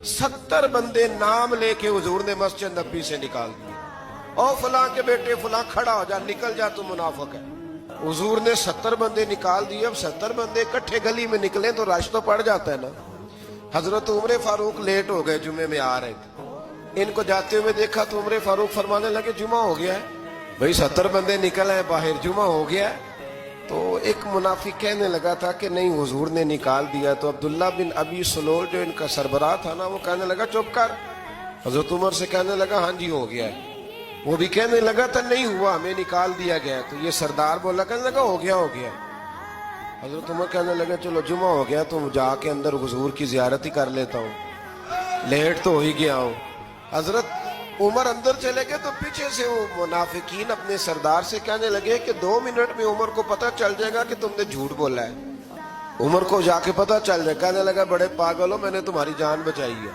70 बंदे नाम लेके हुजूर ने मस्जिद नबी से निकाल दिए। और फलां के बेटे फलां खड़ा हो जा, निकल जा, तू मुनाफिक है। हुजूर ने 70 बंदे निकाल दिए। अब 70 बंदे इकट्ठे गली में निकले तो रश तो पड़ जाता है ना। हजरत उमर फारूक लेट हो गए, जुमे में आ रहे थे। इनको जाते हुए देखा तो उमर फारूक फरमाने लगे जुमा हो गया है भाई, 70 बंदे निकल आए बाहर, जुमा हो गया है। तो एक मुनाफिक कहने लगा था कि नहीं हुजूर ने निकाल दिया। तो अब्दुल्ला बिन अबी सलोल जो इनका सरबराह था ना, वो कहने लगा चुप कर। हजरत उमर से कहने लगा हाँ जी हो गया है। वो भी कहने लगा था नहीं हुआ, हमें निकाल दिया गया। तो ये सरदार बोला, कहने लगा हो गया हो गया। हजरत उमर कहने लगे चलो जुमा हो गया तो जाके अंदर हुजूर की जियारत ही कर लेता हूँ, लेट तो हो ही गया हूँ। हजरत उमर अंदर चले गए तो पीछे से वो मुनाफिकीन अपने सरदार से कहने लगे कि 2 मिनट में उमर को पता चल जाएगा कि तुमने झूठ बोला है। उमर को जाके पता चल जाए। कहने लगा बड़े पागल हो, मैंने तुम्हारी जान बचाई है।